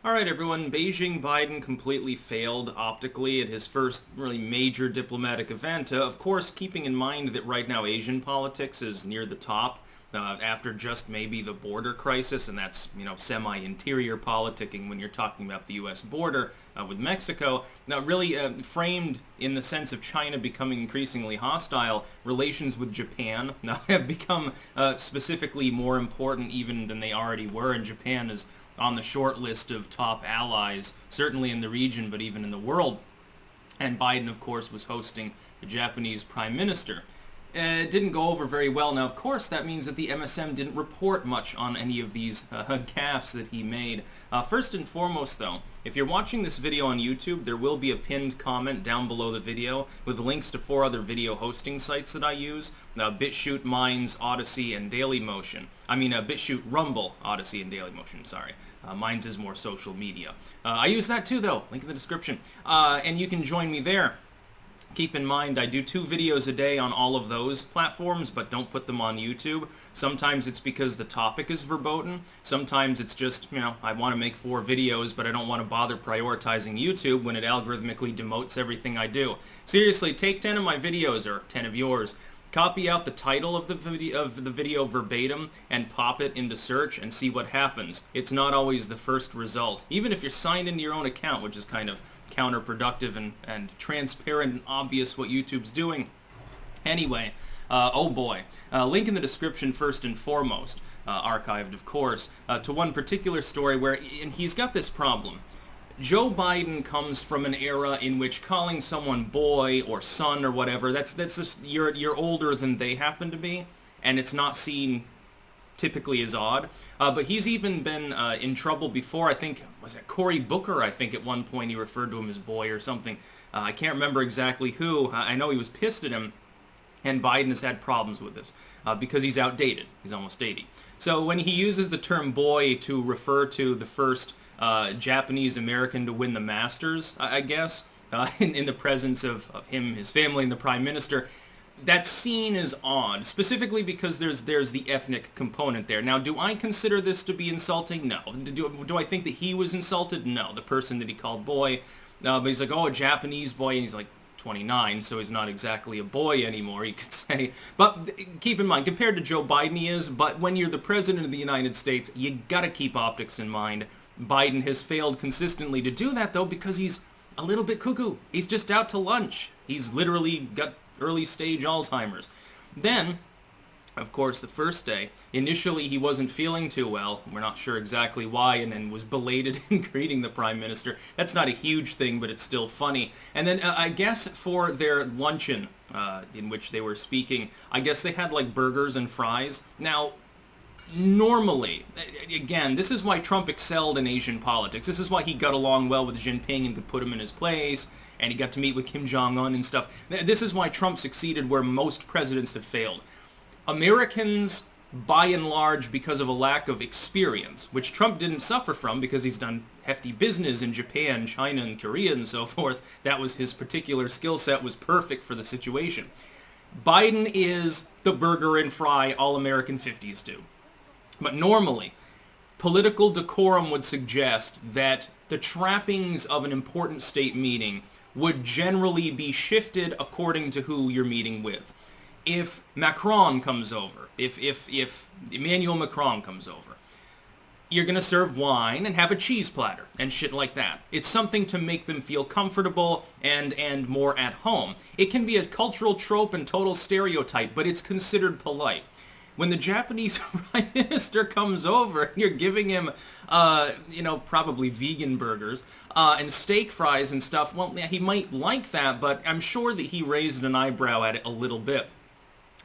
All right, everyone. Beijing Biden completely failed optically at his first really major diplomatic event. Of course, keeping in mind that right now Asian politics is near the top after just maybe the border crisis, and that's, semi-interior politicking when you're talking about the U.S. border with Mexico. Now, really framed in the sense of China becoming increasingly hostile, relations with Japan now have become specifically more important even than they already were, and Japan is on the short list of top allies, certainly in the region, but even in the world. And Biden, of course, was hosting the Japanese Prime Minister. It didn't go over very well. Now, of course, that means that the MSM didn't report much on any of these gaffes that he made. First and foremost, though, if you're watching this video on YouTube, there will be a pinned comment down below the video with links to 4 other video hosting sites that I use: BitChute, Minds, Odyssey, and Dailymotion. BitChute, Rumble, Odyssey, and Dailymotion, sorry. Minds is more social media. I use that too, though. Link in the description. And you can join me there. Keep in mind, I do 2 videos a day on all of those platforms, but don't put them on YouTube. Sometimes it's because the topic is verboten. Sometimes it's just, I want to make 4 videos, but I don't want to bother prioritizing YouTube when it algorithmically demotes everything I do. Seriously, take 10 of my videos, or 10 of yours, copy out the title of the video verbatim and pop it into search and see what happens. It's not always the first result, even if you're signed into your own account, which is kind of counterproductive and transparent and obvious what YouTube's doing. Anyway, oh boy. Link in the description first and foremost, archived of course, to one particular story where, and he's got this problem. Joe Biden comes from an era in which calling someone boy or son or whatever, that's just, you're older than they happen to be, and it's not seen typically as odd. But he's even been in trouble before. I think, was it Cory Booker? I think at one point he referred to him as boy or something. I can't remember exactly who. I know he was pissed at him, and Biden has had problems with this because he's outdated. He's almost 80. So when he uses the term boy to refer to the first Japanese American to win the Masters, I guess, in the presence of him, his family, and the Prime Minister, that's seen as odd, specifically because there's the ethnic component there. Now, do I consider this to be insulting? No. Do I think that he was insulted? No. The person that he called boy, but he's like, oh, a Japanese boy, and he's like 29, so he's not exactly a boy anymore, you could say. But keep in mind, compared to Joe Biden he is, but when you're the president of the United States, you gotta keep optics in mind. Biden has failed consistently to do that, though, because he's a little bit cuckoo. He's just out to lunch. He's literally got early stage Alzheimer's. Then, of course, the first day, initially he wasn't feeling too well. We're not sure exactly why, and then was belated in greeting the Prime Minister. That's not a huge thing, but it's still funny. And then I guess for their luncheon, in which they were speaking, I guess they had like burgers and fries. Now, normally, again, this is why Trump excelled in Asian politics. This is why he got along well with Jinping and could put him in his place, and he got to meet with Kim Jong-un and stuff. This is why Trump succeeded where most presidents have failed. Americans, by and large, because of a lack of experience, which Trump didn't suffer from because he's done hefty business in Japan, China, and Korea and so forth. That was his particular skill set, was perfect for the situation. Biden is the burger and fry all-American 50s do. But normally, political decorum would suggest that the trappings of an important state meeting would generally be shifted according to who you're meeting with. If Macron comes over, if Emmanuel Macron comes over, you're going to serve wine and have a cheese platter and shit like that. It's something to make them feel comfortable and more at home. It can be a cultural trope and total stereotype, but it's considered polite. When the Japanese Prime Minister comes over and you're giving him, probably vegan burgers and steak fries and stuff, well, yeah, he might like that, but I'm sure that he raised an eyebrow at it a little bit.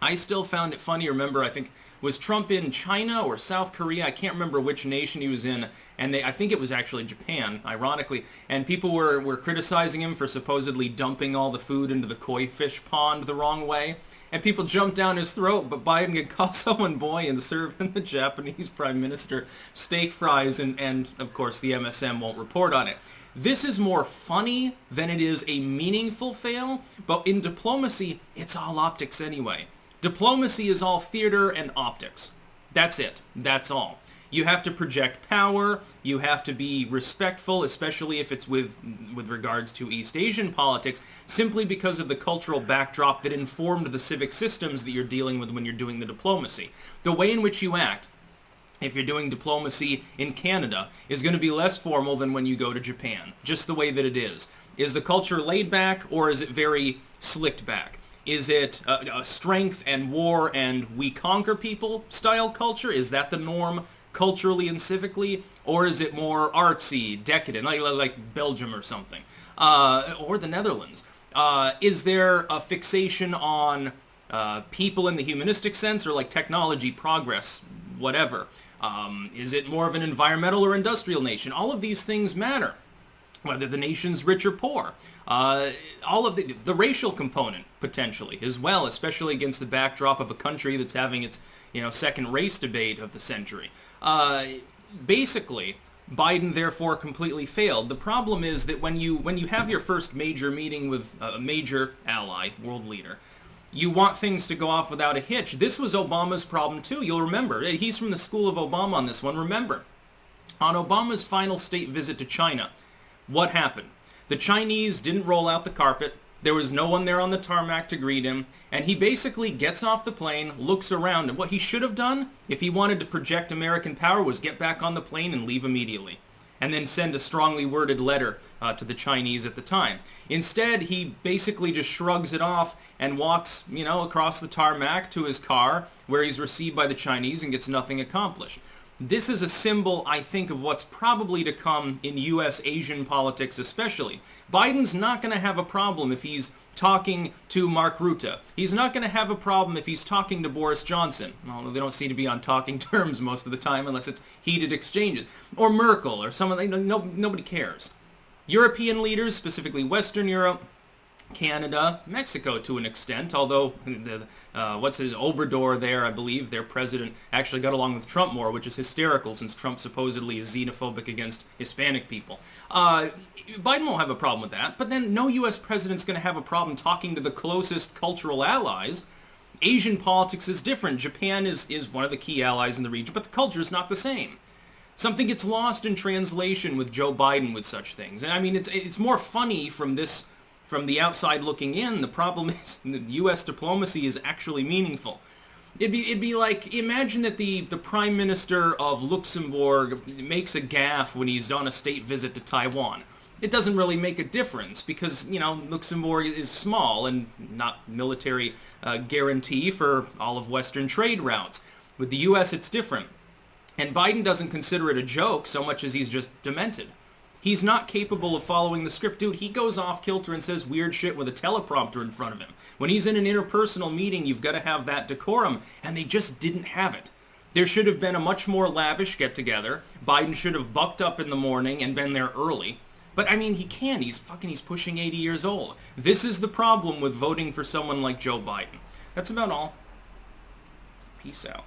I still found it funny. Remember, I think, was Trump in China or South Korea? I can't remember which nation he was in, and I think it was actually Japan, ironically, and people were criticizing him for supposedly dumping all the food into the koi fish pond the wrong way, and people jumped down his throat, but Biden could call someone boy and serve the Japanese Prime Minister steak fries, and of course the MSM won't report on it. This is more funny than it is a meaningful fail, but in diplomacy, it's all optics anyway. Diplomacy is all theater and optics. That's it. That's all. You have to project power. You have to be respectful, especially if it's with regards to East Asian politics, simply because of the cultural backdrop that informed the civic systems that you're dealing with when you're doing the diplomacy. The way in which you act, if you're doing diplomacy in Canada, is going to be less formal than when you go to Japan, just the way that it is. Is the culture laid back, or is it very slicked back? Is it a strength and war and we conquer people style culture? Is that the norm culturally and civically? Or is it more artsy, decadent, like Belgium or something? Or the Netherlands? Is there a fixation on people in the humanistic sense, or like technology, progress, whatever? Is it more of an environmental or industrial nation? All of these things matter. Whether the nation's rich or poor. All of the racial component, potentially, as well, especially against the backdrop of a country that's having its, second race debate of the century. Basically, Biden therefore completely failed. The problem is that when you have your first major meeting with a major ally, world leader, you want things to go off without a hitch. This was Obama's problem too. You'll remember. He's from the school of Obama on this one. Remember, on Obama's final state visit to China, what happened? The Chinese didn't roll out the carpet. There was no one there on the tarmac to greet him. And he basically gets off the plane, looks around, and what he should have done, if he wanted to project American power, was get back on the plane and leave immediately. And then send a strongly worded letter to the Chinese at the time. Instead, he basically just shrugs it off and walks, across the tarmac to his car, where he's received by the Chinese and gets nothing accomplished. This is a symbol, I think, of what's probably to come in U.S. Asian politics especially. Biden's not going to have a problem if he's talking to Mark Rutte. He's not going to have a problem if he's talking to Boris Johnson, although they don't seem to be on talking terms most of the time unless it's heated exchanges. Or Merkel, or someone, nobody cares. European leaders, specifically Western Europe, Canada, Mexico to an extent, although Obrador there, I believe, their president, actually got along with Trump more, which is hysterical since Trump supposedly is xenophobic against Hispanic people. Biden won't have a problem with that, but then no U.S. president's going to have a problem talking to the closest cultural allies. Asian politics is different. Japan is one of the key allies in the region, but the culture is not the same. Something gets lost in translation with Joe Biden with such things. And I mean, it's more funny from the outside looking in. The problem is the U.S. diplomacy is actually meaningful. It'd be like, imagine that the Prime Minister of Luxembourg makes a gaffe when he's on a state visit to Taiwan. It doesn't really make a difference because, Luxembourg is small and not military guarantee for all of Western trade routes. With the U.S., it's different. And Biden doesn't consider it a joke so much as he's just demented. He's not capable of following the script. Dude, he goes off kilter and says weird shit with a teleprompter in front of him. When he's in an interpersonal meeting, you've got to have that decorum, and they just didn't have it. There should have been a much more lavish get-together. Biden should have bucked up in the morning and been there early. But, I mean, he can't. He's pushing 80 years old. This is the problem with voting for someone like Joe Biden. That's about all. Peace out.